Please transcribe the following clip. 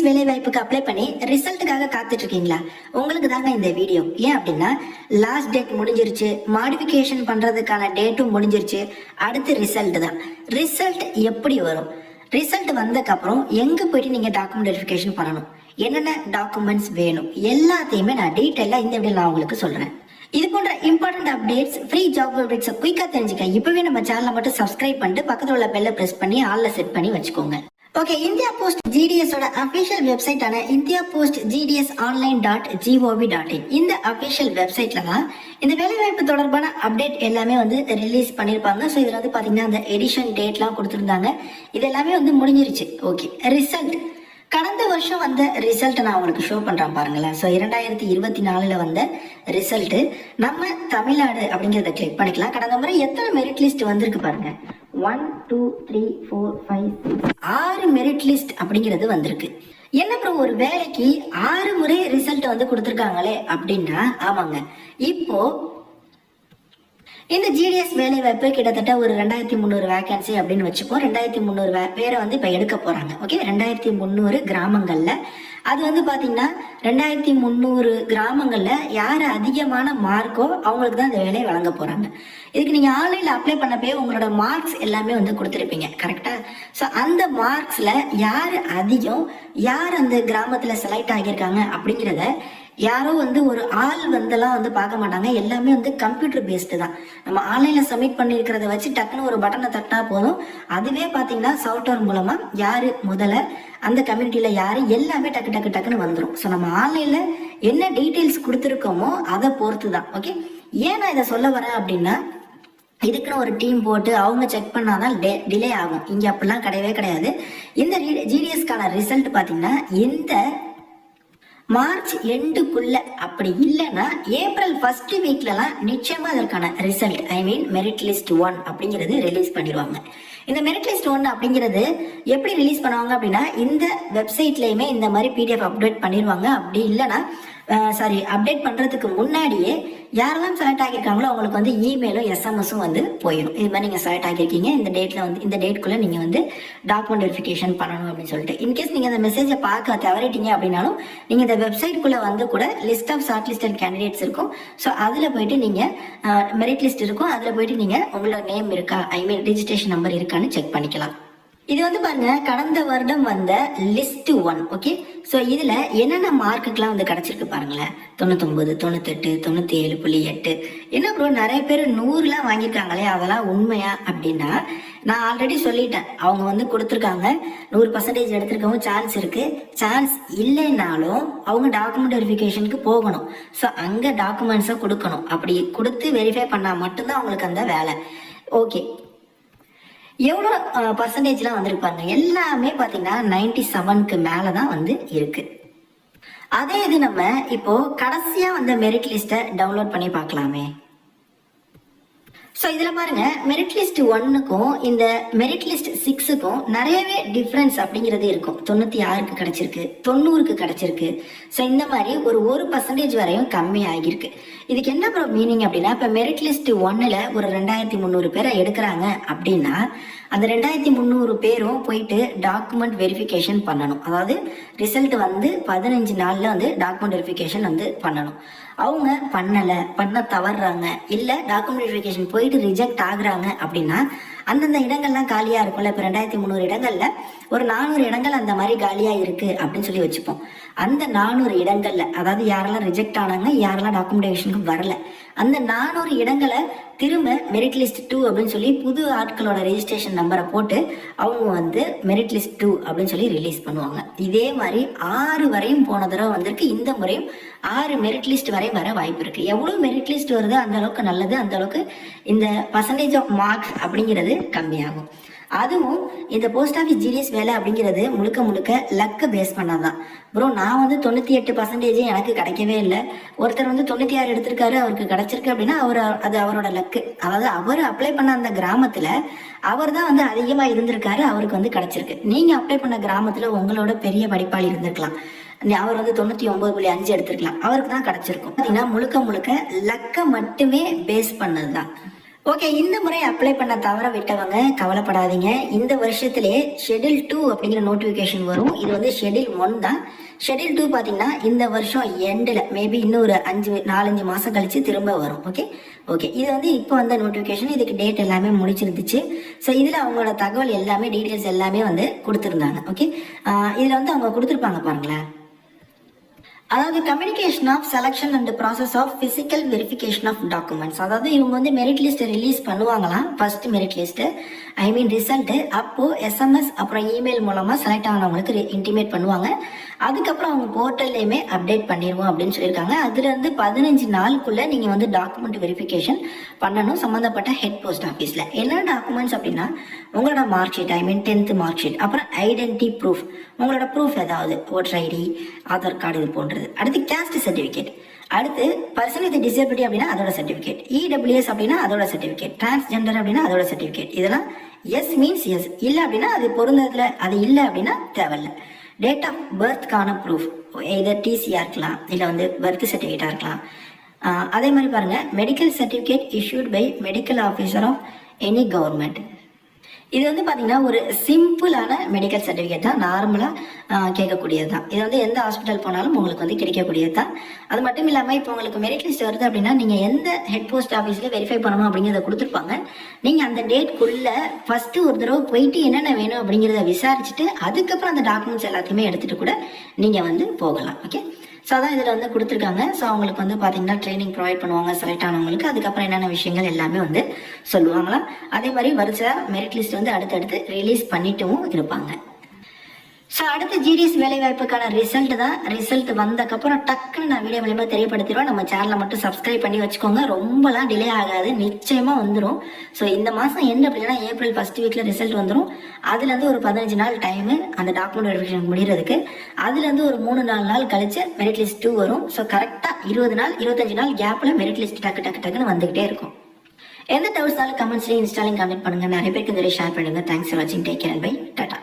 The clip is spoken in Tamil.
வேலை வாய்ப்புக்கு அப்ளை பண்ணி ரிசல்ட்டுக்காக காத்துட்டு இருக்கீங்களா? உங்களுக்கு தாங்க இந்த வீடியோ. ஏன் அப்படின்னா லாஸ்ட் டேட் முடிஞ்சிருச்சு, மாடிஃபிகேஷன் பண்றதுக்கான டேட்டும் முடிஞ்சிருச்சு. அடுத்து ரிசல்ட் தான். ரிசல்ட் எப்படி வரும், ரிசல்ட் வந்ததுக்கு அப்புறம் எங்க போயிட்டு நீங்க டாக்குமெண்ட் வெரிஃபிகேஷன் பண்ணணும், என்னென்ன டாக்குமெண்ட்ஸ் வேணும், எல்லாத்தையுமே நான் டீட்டெயிலா இந்த வீடியோ நான் உங்களுக்கு சொல்றேன். இது போன்ற important updates, free job updates குயிக்கா தெரிஞ்சுக்க இப்பவே நம்ம சேனலை மட்டும் சப்ஸ்கிரைப் பண்ணிட்டு பக்கத்துல உள்ள பெல்ல பிரஸ் பண்ணி ஆல்ல செட் பண்ணி வச்சுக்கோங்க. ஓகே, இந்தியா போஸ்ட் ஜிடிஎஸோட அபிஷியல் வெப்சைட்டான இந்தியா போஸ்ட் GDS online.gov.in இந்த அபிஷியல் வெப்சைட்ல தான் இந்த வேலைவாய்ப்பு தொடர்பான அப்டேட் எல்லாமே ரிலீஸ் பண்ணியிருப்பாங்க. ஸோ இதில் பார்த்தீங்கன்னா அந்த எடிஷன் டேட்லாம் கொடுத்துருந்தாங்க. இது எல்லாமே முடிஞ்சிருச்சு. ஓகே, ரிசல்ட் கடந்த வருஷம் வந்த ரிசல்ட் நான் உங்களுக்கு ஷோ பண்றேன் பாருங்களேன். ஸோ 2024 வந்த ரிசல்ட் நம்ம தமிழ்நாடு அப்படிங்கிறத கிளிக் பண்ணிக்கலாம். கடந்த முறை எத்தனை மெரிட் லிஸ்ட் வந்திருக்கு பாருங்க. 1 2 3 4 5 6 6 மெரிட் லிஸ்ட் அப்படிங்கிறது வந்திருக்கு. என்ன அப்புறம் ஒரு வேலைக்கு 6 முறை ரிசல்ட் கொடுத்துருக்காங்களே அப்படின்னா, ஆமாங்க, இப்போ இந்த ஜிடிஎஸ் வேலை வாய்ப்பு கிட்டத்தட்ட ஒரு 2300 வேகன்சி அப்படின்னு வச்சுப்போம். 2300 பேரை இப்ப எடுக்க போறாங்க. ஓகே, 2300 கிராமங்கள்ல அது பாத்தீங்கன்னா 2300 கிராமங்கள்ல யாரு அதிகமான மார்க்கோ அவங்களுக்கு தான் அந்த வேலையை வழங்க போறாங்க. இதுக்கு நீங்க ஆன்லைன்ல அப்ளை பண்ணப்பே உங்களோட மார்க்ஸ் எல்லாமே கொடுத்துருப்பீங்க, கரெக்டா? ஸோ அந்த மார்க்ஸ்ல யாரு அதிகம், யார் அந்த கிராமத்துல செலக்ட் ஆகியிருக்காங்க அப்படிங்கிறத யாரோ ஒரு ஆள் பார்க்க மாட்டாங்க. எல்லாமே கம்ப்யூட்டர் பேஸ்டு தான். நம்ம ஆன்லைன்ல சப்மிட் பண்ணிருக்கிறத வச்சு டக்குன்னு ஒரு பட்டனை தட்டினா போதும். அதுவே பாத்தீங்கன்னா சாஃப்ட்வேர் மூலமா யாரு முதல்ல அந்த கம்யூனிட்டியில யாரு எல்லாமே டக்குன்னு வந்துடும். ஸோ நம்ம ஆன்லைன்ல என்ன டீட்டெயில்ஸ் கொடுத்துருக்கோமோ அதை பொறுத்து தான். ஓகே, ஏன் நான் இதை சொல்ல வரேன் அப்படின்னா, இதுக்குன்னு ஒரு டீம் போட்டு அவங்க செக் பண்ணாதான் டிலே ஆகும். இங்க அப்படிலாம் கிடையவே கிடையாது. இந்த ஜிடிஎஸ்கான ரிசல்ட் பாத்தீங்கன்னா இந்த மார்ச் எண்டுக்குள்ள, அப்படி இல்லைன்னா ஏப்ரல் ஃபர்ஸ்ட் வீக்லலாம் நிச்சயமா அதற்கான ரிசல்ட், ஐ மீன் மெரிட் லிஸ்ட் 1 அப்படிங்கிறது ரிலீஸ் பண்ணிடுவாங்க. இந்த மெரிட் லிஸ்ட் 1 அப்படிங்கிறது எப்படி ரிலீஸ் பண்ணுவாங்க அப்படின்னா, இந்த வெப்சைட்லயுமே இந்த மாதிரி PDF அப்டேட் பண்ணிடுவாங்க. அப்படி இல்லைன்னா அப்டேட் பண்றதுக்கு முன்னாடியே யாரெல்லாம் செலக்ட் ஆகியிருக்காங்களோ அவங்களுக்கு இமெயிலும் SMS-உம் போயிடும். இது மாதிரி நீங்க செலக்ட் ஆகியிருக்கீங்க, இந்த டேட்ல இந்த டேட்குள்ள நீங்க டாக்குமெண்ட் வெரிஃபிகேஷன் பண்ணணும் அப்படின்னு சொல்லிட்டு. இன்கேஸ் நீங்க அந்த மெசேஜை பார்க்க தவறிட்டீங்க அப்படின்னாலும் நீங்க இந்த வெப்சைட்குள்ள கூட list of shortlisted candidates இருக்கும். ஸோ அதுல போயிட்டு நீங்க மெரிட் லிஸ்ட் இருக்கும், அதுல போயிட்டு நீங்க உங்களோட நேம் இருக்கா, ஐ மீன் ரிஜிஸ்ட்ரேஷன் நம்பர் இருக்கான்னு செக் பண்ணிக்கலாம். இது பாருங்க, கடந்த வருடம் வந்த லிஸ்ட் 1. ஓகே, ஸோ இதுல என்னென்ன மார்க்குக்கெல்லாம் கிடைச்சிருக்கு பாருங்களேன். 99 98 97.8. என்ன ப்ரோ, நிறைய பேர் 100லாம் வாங்கியிருக்காங்களே, அதெல்லாம் உண்மையா அப்படின்னா, நான் ஆல்ரெடி சொல்லிட்டேன். அவங்க கொடுத்துருக்காங்க, 100% எடுத்திருக்கவும் சான்ஸ் இருக்கு. சான்ஸ் இல்லைன்னாலும் அவங்க டாக்குமெண்ட் வெரிஃபிகேஷனுக்கு போகணும். ஸோ அங்க டாக்குமெண்ட்ஸை கொடுக்கணும். அப்படி கொடுத்து வெரிஃபை பண்ணா மட்டும்தான் அவங்களுக்கு அந்த வேலை. ஓகே, எவ்வளோ பர்சன்டேஜ்லாம் வந்திருப்பாங்க, எல்லாமே பார்த்தீங்கன்னா 97க்கு மேலே தான் இருக்கு. அதே இது நம்ம இப்போ கடைசியா மெரிட் லிஸ்ட்டை டவுன்லோட் பண்ணி பார்க்கலாமே. ஸோ இதில் பாருங்க, மெரிட் லிஸ்ட் 1க்கும் இந்த மெரிட் லிஸ்ட் 6க்கும் நிறையவே டிஃப்ரென்ஸ் அப்படிங்கிறது இருக்கும். 96க்கு கிடைச்சிருக்கு, 90க்கு கிடைச்சிருக்கு. ஸோ இந்த மாதிரி ஒரு 1% வரையும் கம்மி ஆகியிருக்கு. இதுக்கு என்ன மீனிங் அப்படின்னா, இப்போ மெரிட் லிஸ்ட் 1ல் ஒரு 2300 பேரை எடுக்கிறாங்க அப்படின்னா, அந்த 2300 பேரும் போயிட்டு டாக்குமெண்ட் வெரிஃபிகேஷன் பண்ணணும். அதாவது ரிசல்ட் 15 நாள்ல டாக்குமெண்ட் வெரிஃபிகேஷன் பண்ணணும். அவங்க பண்ண தவறுறாங்க, இல்லை டாக்குமெண்ட் வெரிஃபிகேஷன் போயிட்டு ரிஜெக்ட் ஆகுறாங்க அப்படின்னா, அந்தந்த இடங்கள்லாம் காலியா இருக்கும்ல. இப்போ 2300 இடங்கள்ல ஒரு 400 இடங்கள் அந்த மாதிரி காலியா இருக்கு அப்படின்னு சொல்லி வச்சுப்போம். அந்த 400 இடங்கள்ல, அதாவது யாரெல்லாம் ரிஜெக்ட் ஆனாங்க, யாரெல்லாம் டாக்குமெண்டேஷனுக்கு வரல, அந்த 400 இடங்களை திரும்ப மெரிட் லிஸ்ட் 2 அப்படின்னு சொல்லி புது ஆட்களோட ரெஜிஸ்ட்ரேஷன் நம்பரை போட்டு அவங்க மெரிட் லிஸ்ட் 2 அப்படின்னு சொல்லி ரிலீஸ் பண்ணுவாங்க. இதே மாதிரி 6 வரையும் போன தடவை வந்திருக்கு. இந்த முறையும் 6 மெரிட் லிஸ்ட் வரை வர வாய்ப்பு இருக்கு. எவ்வளவு மெரிட் லிஸ்ட் வருது அந்த அளவுக்கு நல்லது, அந்த அளவுக்கு இந்த பர்சன்டேஜ் ஆஃப் மார்க்ஸ் அப்படிங்கிறது கம்மியாகும். அதுவும் இந்த போஸ்ட் ஆஃபீஸ் ஜிடிஎஸ் வேலை அப்படிங்கிறது முழுக்க லக்க பேஸ் பண்ணாதான். ப்ரோ, நான் 98% எனக்கு கிடைக்கவே இல்லை. ஒருத்தர் 96 எடுத்திருக்காரு, அவருக்கு கிடைச்சிருக்கு அப்படின்னா அது அவரோட லக்கு. அதாவது அவர் அப்ளை பண்ண அந்த கிராமத்துல அவர் தான் அதிகமா இருந்திருக்காரு, அவருக்கு கிடைச்சிருக்கு. நீங்க அப்ளை பண்ண கிராமத்துல உங்களோட பெரிய படிப்பாளி இருந்திருக்கலாம், அவர் 99.5 எடுத்திருக்கலாம், அவருக்கு தான் கிடைச்சிருக்கும். முழுக்க லக்க மட்டுமே பேஸ் பண்ணதுதான். ஓகே, இந்த முறை அப்ளை பண்ண தவற விட்டவங்க கவலைப்படாதீங்க. இந்த வருஷத்திலே ஷெட்யூல் 2 அப்படிங்கிற நோட்டிஃபிகேஷன் வரும். இது வந்து ஷெட்யூல் 1 தான். ஷெட்யூல் 2 பார்த்தீங்கன்னா இந்த வருஷம் எண்டில் மேபி இன்னும் ஒரு 4-5 மாதம் கழிச்சு திரும்ப வரும். ஓகே, இது வந்து இப்போ வந்த நோட்டிஃபிகேஷன். இதுக்கு டேட் எல்லாமே முடிச்சிருந்துச்சு. ஸோ இதில் அவங்களோட தகவல் எல்லாமே டீட்டெயில்ஸ் எல்லாமே வந்து கொடுத்துருந்தாங்க. ஓகே, இதில் வந்து அவங்க கொடுத்துருப்பாங்க பாருங்களேன். அதாவது communication of selection and process of physical verification of documents. அதாவது இவங்க வந்து மெரிட் லிஸ்ட் ரிலீஸ் பண்ணுவாங்களாம். ஃபர்ஸ்ட் மெரிட் லிஸ்ட்டு ரிசல்ட்டு அப்போ SMS அப்புறம் இமெயில் மூலமாக செலக்ட் ஆனவங்களுக்கு இன்டிமேட் பண்ணுவாங்க. அதுக்கப்புறம் அவங்க போர்ட்டல்லையுமே அப்டேட் பண்ணிடுவோம் அப்படின்னு சொல்லியிருக்காங்க. அதுலேருந்து 15 நாளுக்குள்ளே நீங்கள் வந்து டாக்குமெண்ட் வெரிஃபிகேஷன் பண்ணணும் சம்மந்தப்பட்ட ஹெட் போஸ்ட் ஆஃபீஸில். என்ன டாக்குமெண்ட்ஸ் அப்படின்னா உங்களோட mark sheet 10th mark sheet, அப்புறம் ஐடென்டிட்டி ப்ரூஃப், உங்களோட ப்ரூஃப் ஏதாவது ஓட்டர் ஐடி, ஆதார் கார்டு இது போன்றது. அடுத்து கேஸ்ட் சர்டிஃபிகேட், அடுத்து பர்சன் வித் டிசபிலிட்டி அப்படின்னா அதோட சர்டிஃபிகேட், EWS அப்படின்னா அதோட சர்டிஃபிகேட், டிரான்ஸ்ஜெண்டர் அப்படின்னா அதோட சர்டிஃபிகேட். இதெல்லாம் எஸ் மீன்ஸ் எஸ், இல்லை அப்படின்னா அது பொருந்ததில் அது இல்லை அப்படின்னா தேவையில்லை. டேட் ஆஃப் பர்த்க்கான ப்ரூஃப் இதை TCயாக இருக்கலாம், இல்லை வந்து பர்த் சர்டிஃபிகேட்டாக இருக்கலாம். அதே மாதிரி பாருங்கள், medical certificate issued by medical officer of any government. இது வந்து பார்த்தீங்கன்னா ஒரு சிம்பிளான மெடிக்கல் சர்டிஃபிகேட் தான், நார்மலாக கேட்கக்கூடியது தான். இது வந்து எந்த ஹாஸ்பிட்டல் போனாலும் உங்களுக்கு வந்து கிடைக்கக்கூடியது தான். அது மட்டும் இல்லாமல் இப்போ உங்களுக்கு மெரிட் லிஸ்ட் வருது அப்படின்னா நீங்கள் எந்த ஹெட் போஸ்ட் ஆஃபீஸில் வெரிஃபை பண்ணணும் அப்படிங்கிறத கொடுத்துருப்பாங்க. நீங்கள் அந்த டேட்குள்ளே ஃபஸ்ட்டு ஒரு தடவை போயிட்டு என்னென்ன வேணும் அப்படிங்கிறத விசாரிச்சுட்டு அதுக்கப்புறம் அந்த டாக்குமெண்ட்ஸ் எல்லாத்தையுமே எடுத்துகிட்டு கூட நீங்கள் வந்து போகலாம். ஓகே, ஸோ அதான் இதில் வந்து கொடுத்துருக்காங்க. ஸோ அவங்களுக்கு வந்து பார்த்தீங்கன்னா ட்ரைனிங் ப்ரொவைட் பண்ணுவாங்க செலக்ட் ஆனவங்களுக்கு. அதுக்கப்புறம் என்னென்ன விஷயங்கள் எல்லாமே வந்து சொல்லுவாங்களாம். அதே மாதிரி வரிசையாக மெரிட் லிஸ்ட் வந்து அடுத்தடுத்து ரிலீஸ் பண்ணிட்டும் இருப்பாங்க. ஸோ அடுத்து GDS வேலைவாய்ப்புக்கான ரிசல்ட் தான். ரிசல்ட் வந்தக்கப்புறம் டக்குன்னு நான் வீடியோ மூலியமாக தெரியப்படுத்திடுவேன். நம்ம சேனலை மட்டும் சப்ஸ்கிரைப் பண்ணி வச்சுக்கோங்க. ரொம்பலாம் டிலே ஆகாது, நிச்சயமாக வந்துடும். ஸோ இந்த மாதம் எண்ட் அப்படின்னா ஏப்ரல் ஃபர்ஸ்ட் வீக்கில் ரிசல்ட் வந்துடும். அதுலேருந்து ஒரு 15 நாள் டைமு அந்த டாக்குமெண்ட் வெரிஃபிகேஷன் முடிகிறதுக்கு. அதுலேருந்து ஒரு 3-4 நாள் கழிச்சு மெரிட் லிஸ்ட் 2 வரும். ஸோ கரெக்டாக 25 நாள் கேப்பில் மெரிட் லிஸ்ட் டக்குன்னு வந்துகிட்டே இருக்கும். எந்த டவுட்ஸ்னாலும் கமெண்ட்ஸ்லேயும் இன்ஸ்டாலையும் கமெண்ட் பண்ணுங்கள். நிறைய பேருக்கு இந்த ஷேர் பண்ணுங்கள். தேங்க்ஸ் ஃபார் வாட்சிங். Take care and bye. Tata.